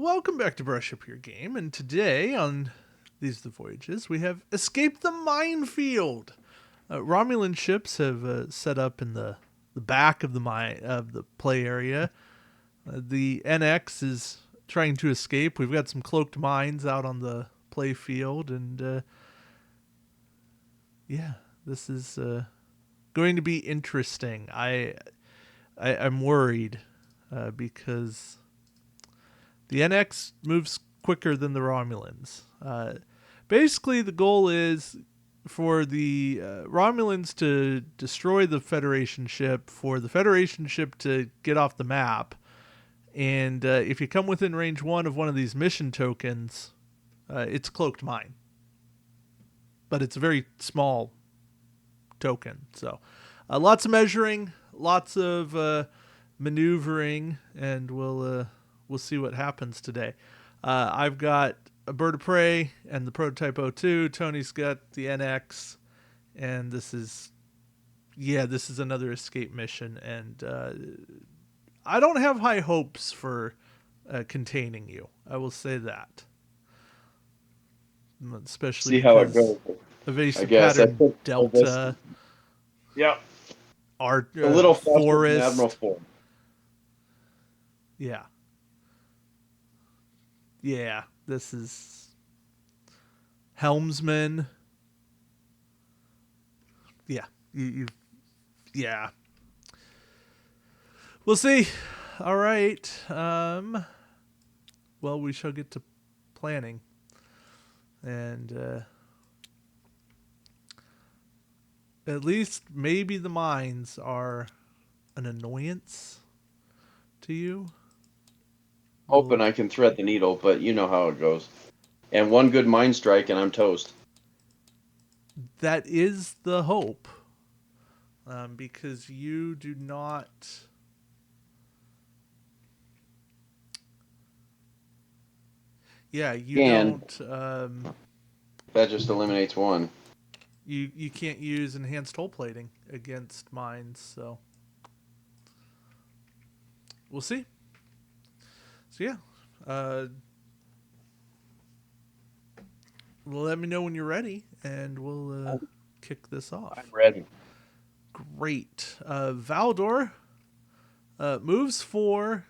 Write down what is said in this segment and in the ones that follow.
Welcome back to Brush Up Your Game, and today on These Are the Voyages, we have escaped the Minefield. Romulan ships have set up in the back of the play area. The NX is trying to escape. We've got some cloaked mines out on the play field, and yeah, this is going to be interesting. I'm worried because the NX moves quicker than the Romulans. Basically, the goal is for the Romulans to destroy the Federation ship, for the Federation ship to get off the map, and if you come within range one of these mission tokens, it's a cloaked mine. But it's a very small token. So lots of measuring, lots of maneuvering, and we'll see what happens today. I've got a bird of prey and the prototype O2. Tony's got the NX, and this is another escape mission. And I don't have high hopes for containing you. I will say that, especially See how it goes. evasive I guess pattern delta. Yeah, Our a little faster than forest. Admiral Ford. Yeah. Yeah, this is Helmsman. Yeah, yeah. We'll see. All right. Well, we shall get to planning, and at least maybe the mines are an annoyance to you. Hoping I can thread the needle, but you know how it goes. And one good mind strike, and I'm toast. That is the hope, because you do not. Yeah, you don't. That just eliminates one. You can't use enhanced hull plating against mines, so we'll see. So yeah, let me know when you're ready, and we'll kick this off. I'm ready. Great. Valdor moves for.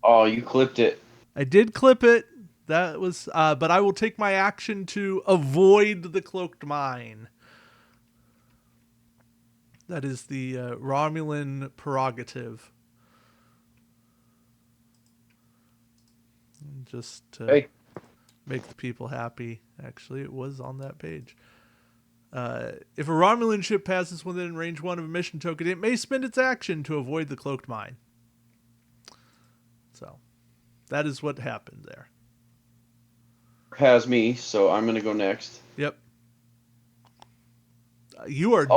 Oh, you clipped it. I did clip it. That was, but I will take my action to avoid the cloaked mine. That is the Romulan prerogative. Just to make the people happy. Actually, it was on that page. If a Romulan ship passes within range 1 of a mission token, it may spend its action to avoid the cloaked mine. So, that is what happened there. Has me, so I'm going to go next. Yep. You are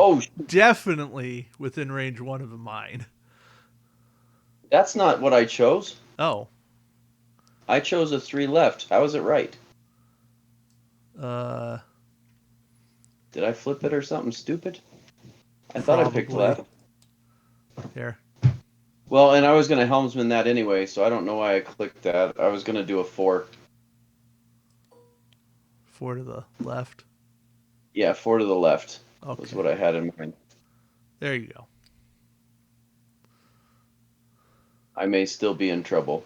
definitely within range 1 of a mine. That's not what I chose. Oh. I chose a 3 left. How is it right? Did I flip it or something stupid? I thought I picked left. Here. Well, and I was going to helmsman that anyway, so I don't know why I clicked that. I was going to do a 4. 4 to the left? Yeah, 4 to the left. Okay. Was what I had in mind. There you go. I may still be in trouble.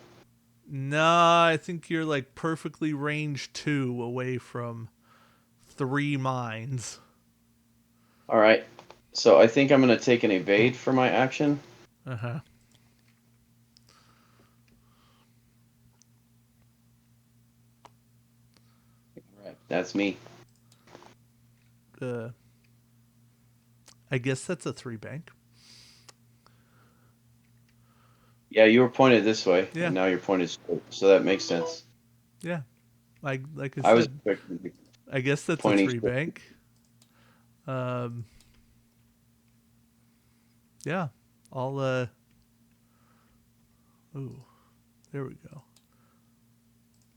Nah, I think you're like perfectly range 2 away from 3 mines. All right. So I think I'm going to take an evade for my action. Uh-huh. Right. That's me. I guess that's a 3 bank. Yeah, you were pointed this way, yeah. And now you're pointed straight, so that makes sense. Yeah, like I said, I guess that's a 3 bank. Yeah, I'll ooh, there we go.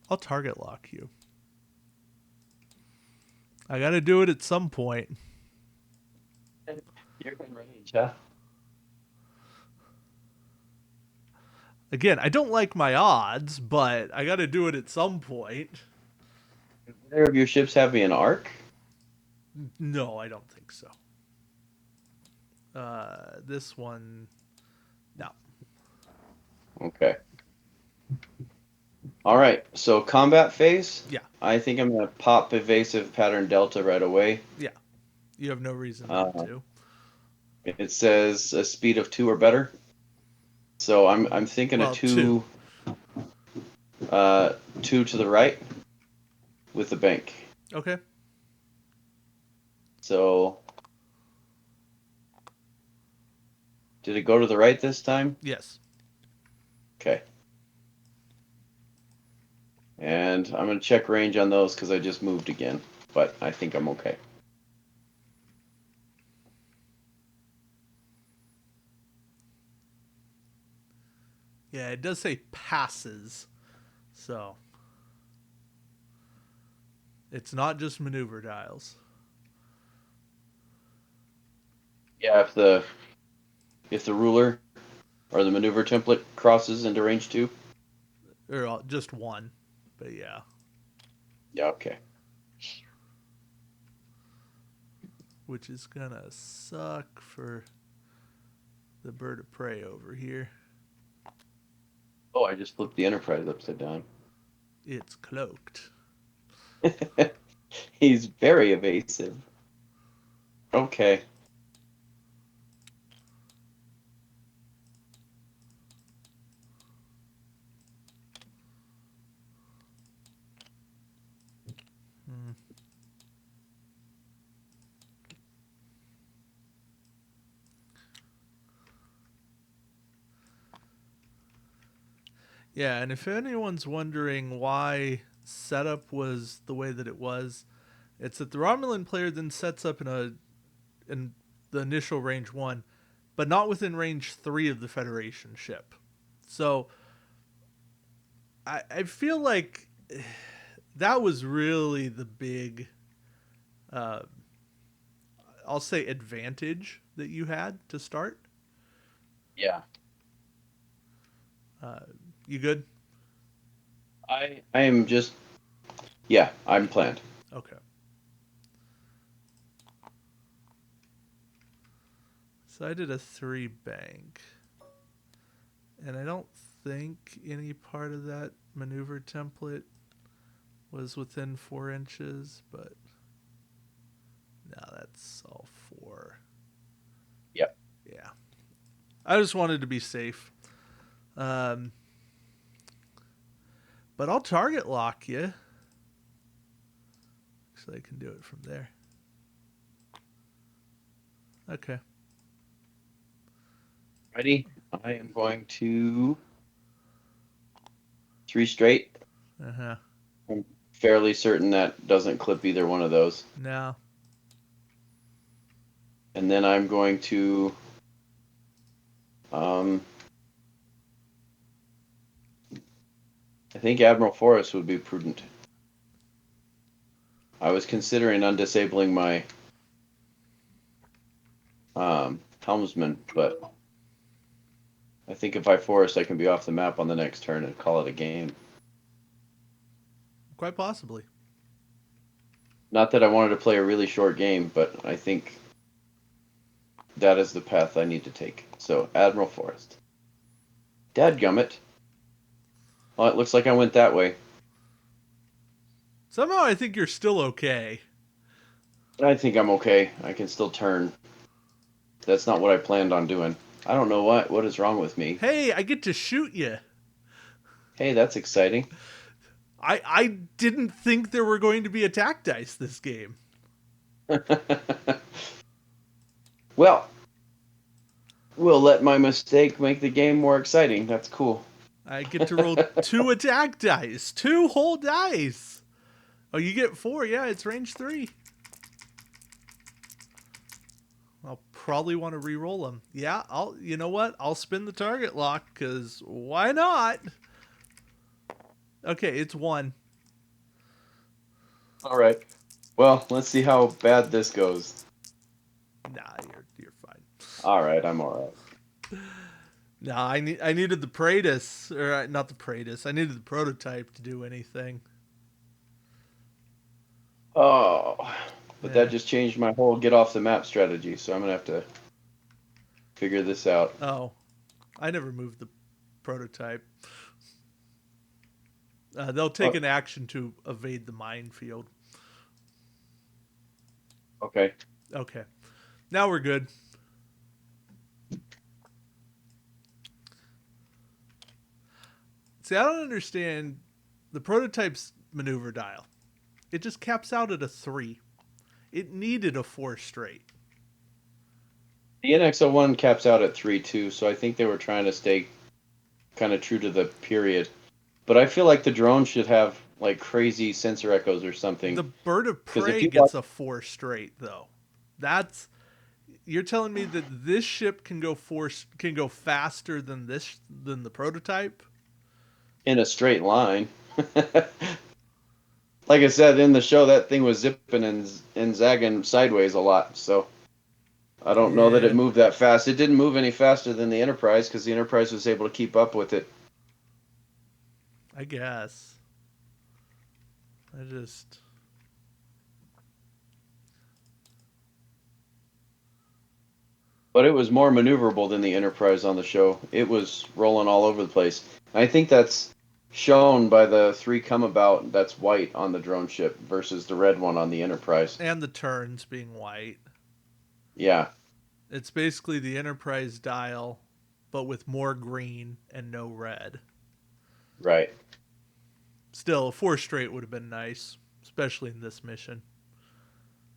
I'll target lock you. I got to do it at some point. You're in range, huh? Again, I don't like my odds, but I got to do it at some point. Do either of your ships have me an arc? No, I don't think so. This one, no. Okay. All right. So combat phase. Yeah, I think I'm gonna pop evasive pattern delta right away. yeah. You have no reason not Uh, to. it says a speed of 2 or better. So I'm thinking a Well, two. 2 to the right with the bank. Okay. So did it go to the right this time? Yes. Okay. And I'm gonna check range on those because I just moved again, but I think I'm okay. Yeah, it does say passes, so it's not just maneuver dials. Yeah, if the ruler or the maneuver template crosses into range 2. Or just one, but yeah. Yeah, okay. Which is gonna suck for the bird of prey over here. Oh, I just flipped the Enterprise upside down. It's cloaked. He's very evasive. Okay. Hmm. Yeah, and if anyone's wondering why setup was the way that it was, it's that the Romulan player then sets up in the initial range 1, but not within range 3 of the Federation ship. So I feel like that was really the big, uh, I'll say, advantage that you had to start. Yeah. Uh, you good? I am just yeah, I'm planned. Okay. So I did a 3 bank. And I don't think any part of that maneuver template was within 4 inches, but no, that's all 4. Yep. Yeah. I just wanted to be safe. Um, but I'll target lock you. So I can do it from there. Okay. Ready? I am going to 3 straight. Uh huh. I'm fairly certain that doesn't clip either one of those. Now, And then I'm going to I think Admiral Forrest would be prudent. I was considering undisabling my helmsman, but I think if I forest, I can be off the map on the next turn and call it a game. quite possibly. Not that I wanted to play a really short game, but I think that is the path I need to take. So, Admiral Forrest. Dadgummit. Well, it looks like I went that way. Somehow I think you're still okay. I think I'm okay. I can still turn. That's not what I planned on doing. I don't know what is wrong with me. Hey, I get to shoot you. Hey, that's exciting. I didn't think there were going to be attack dice this game. Well, we'll let my mistake make the game more exciting. That's cool. I get to roll 2 attack dice. 2 whole dice. Oh, you get 4. Yeah, it's range 3. I'll probably want to re-roll them. Yeah, you know what? I'll spin the target lock because why not? Okay, it's 1. All right. Well, let's see how bad this goes. Nah, you're fine. All right, I'm all right. No, I needed the Praetus, or not the Praetus. I needed the prototype to do anything. Oh, but that Yeah. just changed my whole get off the map strategy. So I'm gonna have to figure this out. Oh, I never moved the prototype. They'll take Oh, an action to evade the minefield. okay. Okay. Now we're good. See, I don't understand the prototype's maneuver dial. It just caps out at a 3. It needed a 4 straight. The NX-01 caps out at 3.2, so I think they were trying to stay kind of true to the period. But I feel like the drone should have like crazy sensor echoes or something. The bird of Because if prey you watch gets a 4 straight though. That's You're telling me that this ship can go faster than the prototype? in a straight line, like I said in the show, that thing was zipping and zagging sideways a lot. So I don't know that it Yeah, moved that fast. It didn't move any faster than the Enterprise because the Enterprise was able to keep up with it. I guess. I just But it was more maneuverable than the Enterprise on the show. It was rolling all over the place. I think that's shown by the three come about that's white on the drone ship versus the red one on the Enterprise. and the turns being white. Yeah, It's basically the Enterprise dial, but with more green and no red. right. Still, a 4 straight would have been nice, especially in this mission.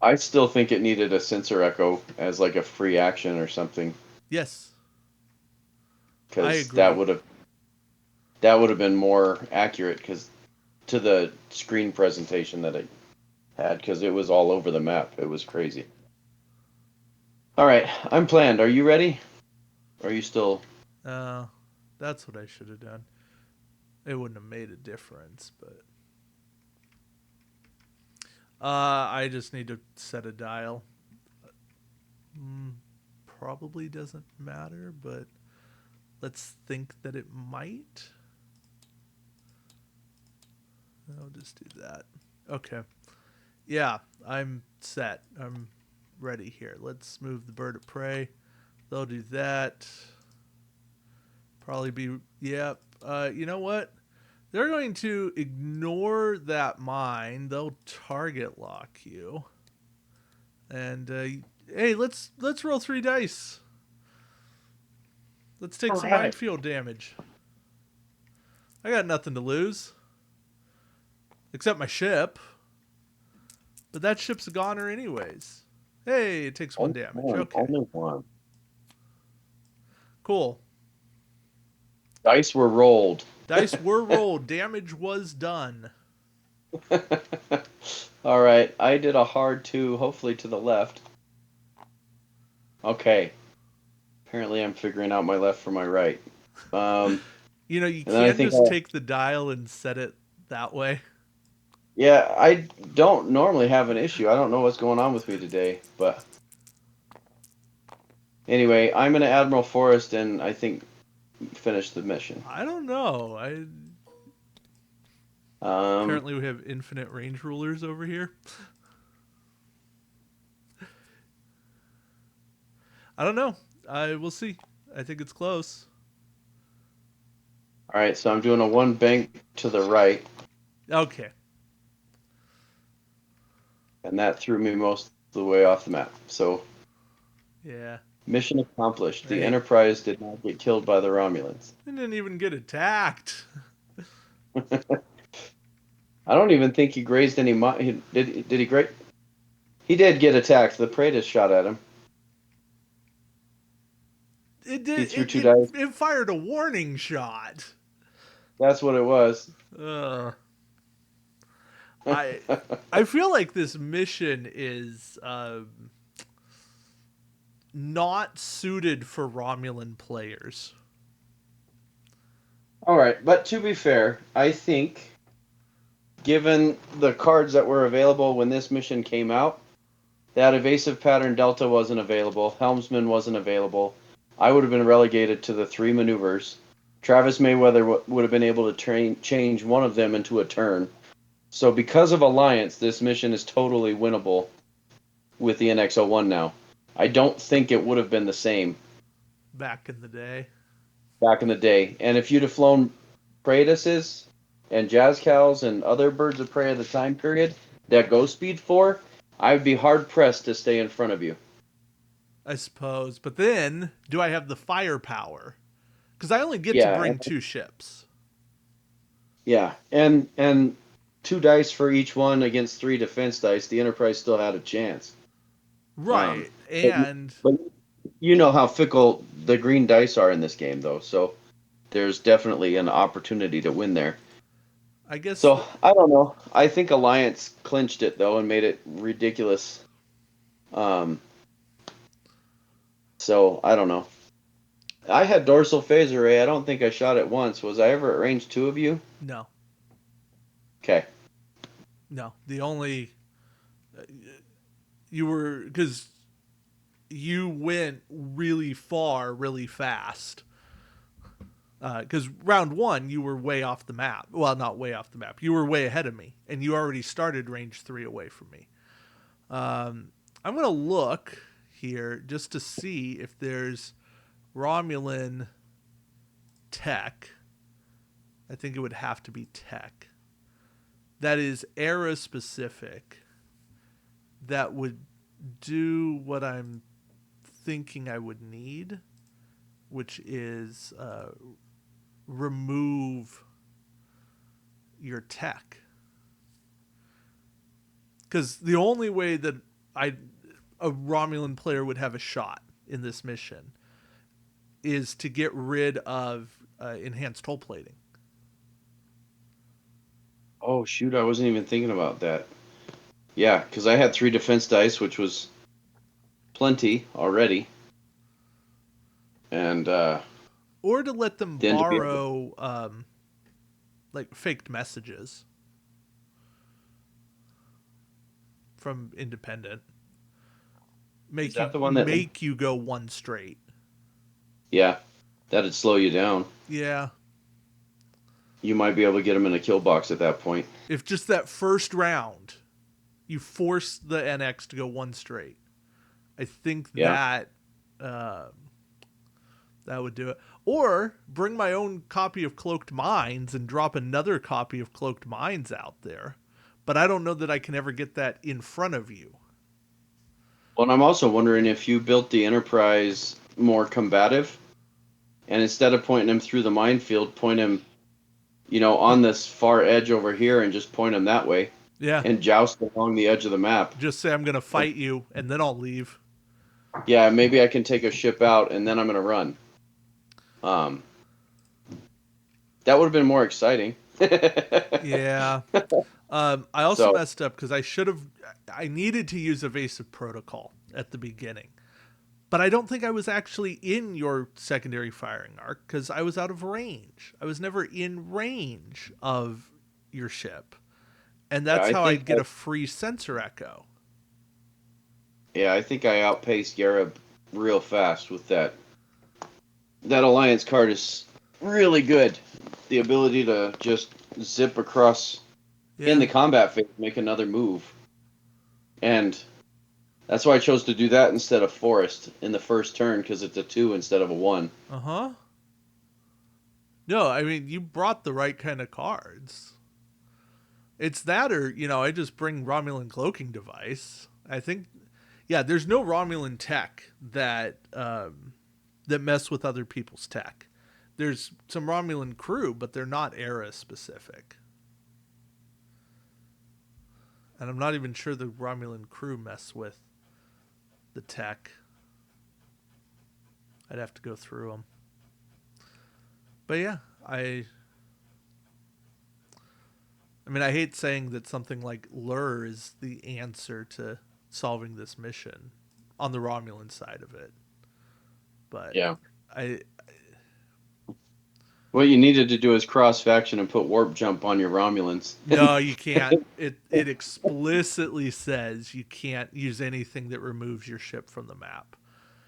I still think it needed a sensor echo as like a free action or something Yes, I because agree. that would have been more accurate because to the screen presentation that it had because it was all over the map. It was crazy. All right, I'm planned. Are you ready? Are you still? Uh, that's what I should have done. It wouldn't have made a difference, but I just need to set a dial. Mm, Probably doesn't matter, but let's think that it might. I'll just do that. Okay. Yeah, I'm set. I'm ready here. Let's move the bird of prey. They'll do that. Probably be. Yep. You know what? They're going to ignore that mine. They'll target lock you. And hey, let's roll 3 dice. Let's take All some right. minefield damage. I got nothing to lose except my ship, but that ship's a goner anyways. Hey, it takes 1 Only damage. one. Okay, Only one. cool. Dice were rolled. Dice were rolled. Damage was done. All right, I did a hard 2, hopefully to the left. Okay, apparently I'm figuring out my left from my right. Um, You know, you and then I can think, just take the dial and set it that way. yeah, I don't normally have an issue. I don't know what's going on with me today, but anyway, I'm in Admiral Forest and I think finish the mission. I don't know. I Um, Apparently we have infinite range rulers over here. I don't know. I will see. I think it's close. all right, so I'm doing a one bank to the right, Okay. and that threw me most of the way off the map. So Yeah. mission accomplished. The Hey, Enterprise did not get killed by the Romulans. I didn't even get attacked. I don't even think he grazed any. Did he graze? He did get attacked. The Praetus shot at him. It He did. threw two dice. It fired a warning shot. That's what it was. Uh, I I feel like this mission is not suited for Romulan players. All right, but to be fair, I think given the cards that were available when this mission came out, that evasive pattern Delta wasn't available, Helmsman wasn't available. I would have been relegated to the 3 maneuvers. Travis Mayweather would have been able to change one of them into a turn. So because of Alliance, this mission is totally winnable with the NX-01 now. I don't think it would have been the same Back in the day. back in the day. And if you'd have flown Praetuses and Jazz Cows and other birds of prey of the time period that go speed 4, I'd be hard pressed to stay in front of you. I suppose. But then, do I have the firepower? Because I only get to Yeah, bring 2 ships. yeah, and 2 dice for each one against 3 defense dice. The Enterprise still had a chance. Um, Right. but, And but you know how fickle the green dice are in this game, though. So there's definitely an opportunity to win there. I guess So I don't know. I think Alliance clinched it though and made it ridiculous. Um, so I don't know. I had dorsal phasor ray. I don't think I shot it once. Was I ever at range 2 of you? no. Okay. No. The only you were because you went really far really fast. Because round 1 you were way off the map. Well, not way off the map. You were way ahead of me, and you already started range 3 away from me. I'm gonna look here just to see if there's Romulan tech. I think it would have to be tech that is era specific, that would do what I'm thinking I would need, which is remove your tech. Because the only way that a Romulan player would have a shot in this mission is to get rid of enhanced hull plating. Oh shoot! I wasn't even thinking about that. Yeah, because I had 3 defense dice, which was plenty already, and Or to let them then to be able to, borrow like faked messages from independent. is Make that you the one that? go one straight. Yeah, that'd slow you down. Yeah. You might be able to get them in a kill box at that point. If just that first round you force the NX to go one straight, I think Yeah. uh, that would do it. Or bring my own copy of Cloaked Minds and drop another copy of Cloaked Minds out there. But I don't know that I can ever get that in front of you. Well, and I'm also wondering if you built the Enterprise more combative, and instead of pointing him through the minefield, point him, on this far edge over here, and just point him that way, Yeah. and joust along the edge of the map. Just say I'm going to fight you and then I'll leave. Yeah, maybe I can take a ship out and then I'm gonna run. Um, that would have been more exciting. Yeah. I also So messed up because I needed to use evasive protocol at the beginning. But I don't think I was actually in your secondary firing arc because I was out of range. I was never in range of your ship. And yeah, that's how I'd get a free sensor echo. I think I outpaced Garib real fast with that. That Alliance card is really good. The ability to just zip across in Yeah. the combat phase, make another move. And that's why I chose to do that instead of Forest in the first turn, because it's a 2 instead of a 1. Uh huh. No, I mean, you brought the right kind of cards. It's that, or, I just bring Romulan cloaking device. I think, yeah, there's no Romulan tech that mess with other people's tech. There's some Romulan crew, but they're not era specific. And I'm not even sure the Romulan crew mess with the tech. I'd have to go through them. But yeah, I mean, I hate saying that something like Lure is the answer to solving this mission on the Romulan side of it. But Yeah. I What you needed to do is cross faction and put warp jump on your Romulans. no, you can't. It explicitly says you can't use anything that removes your ship from the map.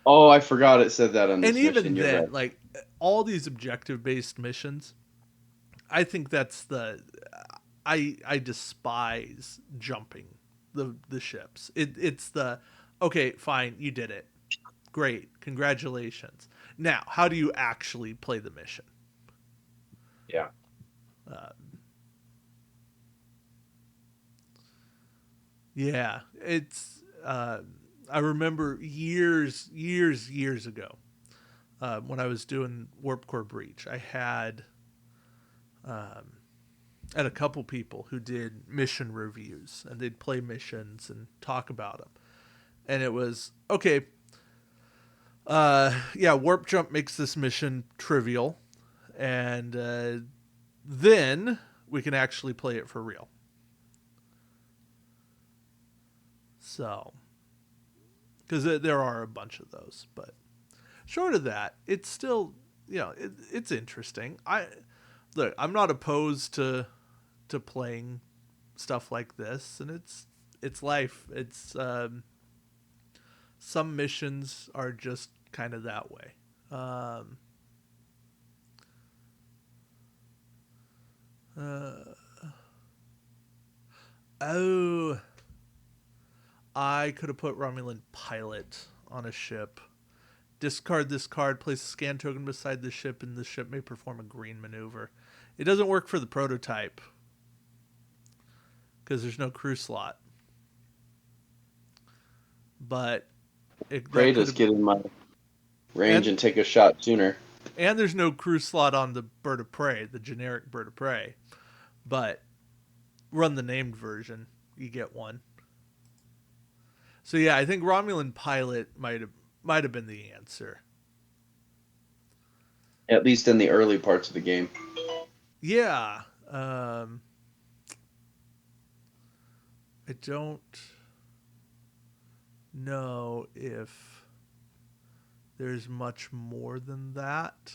Oh, I forgot it said that on And this mission. even You're then, right. like all these objective based missions, I think that's the I despise jumping the ships. It's the okay, fine, you did it. Great, congratulations. Now, how do you actually play the mission? Yeah. Uh, yeah, it's. I remember years ago when I was doing Warp Core Breach. Um, had a couple people who did mission reviews, and they'd play missions and talk about them. And it was okay. Yeah, warp jump makes this mission trivial, and then we can actually play it for real. So, because there are a bunch of those, but short of that, it's still it's interesting. I'm not opposed to playing stuff like this, and it's life. It's some missions are just kind of that way. Um, uh, oh, I could have put Romulan pilot on a ship. Discard this card, place a scan token beside the ship, and the ship may perform a green maneuver. It doesn't work for the prototype because there's no crew slot. But that Pray to could have, get in my range and and take a shot sooner. there's no crew slot on the bird of prey, the generic bird of prey. But run the named version, you get one. So yeah, I think Romulan pilot might have been the answer. At least in the early parts of the game. Yeah, I don't know if there's much more than that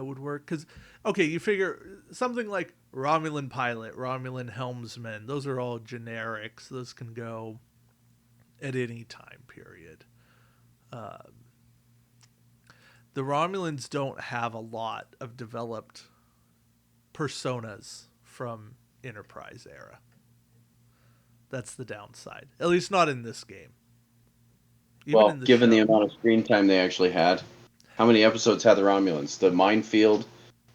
would work. Because okay, you figure something like Romulan pilot, Romulan helmsman, those are all generics. Those can go at any time period. The Romulans don't have a lot of developed personas from Enterprise era. That's the downside. At least not in this game. Even Well, in the given the show. amount of screen time they actually had, how many episodes had the Romulans? The Minefield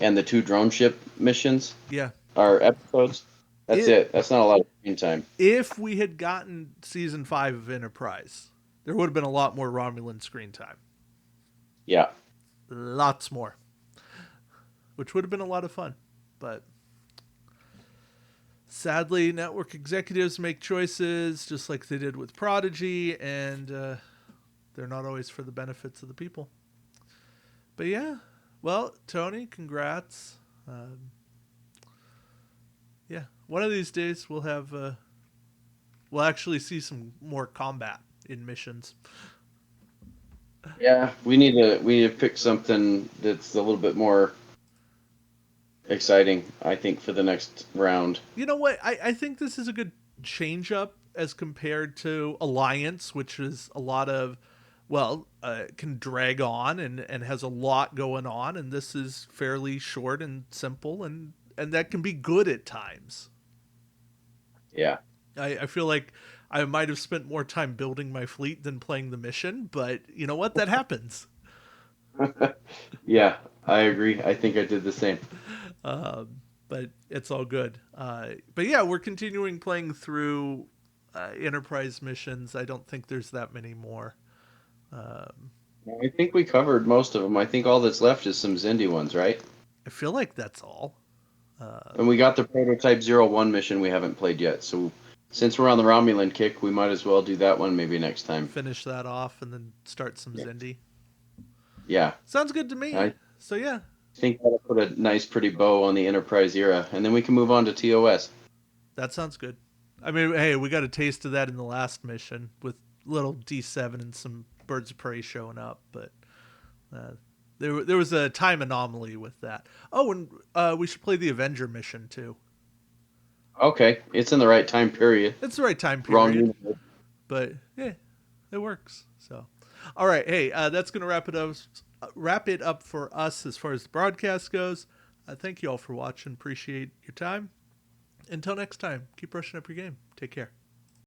and the two drone ship missions Yeah. are episodes. That's It it. That's not a lot of screen time. If we had gotten season 5 of Enterprise, there would have been a lot more Romulan screen time. Yeah. Lots more. Which would have been a lot of fun. But sadly, network executives make choices just like they did with Prodigy, and they're not always for the benefits of the people. But yeah, well, Tony, congrats. Yeah, one of these days we'll actually see some more combat in missions. Yeah. We need to pick something that's a little bit more exciting, I think, for the next round. You know what? I think this is a good change up as compared to Alliance, which is a lot of, can drag on and has a lot going on. And this is fairly short and simple, and that can be good at times. Yeah. I feel like I might have spent more time building my fleet than playing the mission, but you know what? That happens. Yeah, I agree. I think I did the same. But it's all good. But yeah, we're continuing playing through Enterprise missions. I don't think there's that many more. I think we covered most of them. I think all that's left is some Zindi ones, right? I feel like that's all. And we got the prototype 01 mission we haven't played yet. So since we're on the Romulan kick, we might as well do that one maybe next time. Finish that off and then start some Yeah. Zindi. Yeah. Sounds good to me. I So yeah, think that'll put a nice, pretty bow on the Enterprise era. And then we can move on to TOS. that sounds good. I mean, hey, we got a taste of that in the last mission with little D7 and some birds of prey showing up, but uh, there was a time anomaly with that. Oh, and we should play the Avenger mission too. Okay. It's in the right time period. It's the right time Wrong period, universe. but yeah, it works. So, All right, hey, that's gonna wrap it up. Wrap it up for us as far as the broadcast goes. Thank you all for watching. Appreciate your time. Until next time, keep brushing up your game. Take care.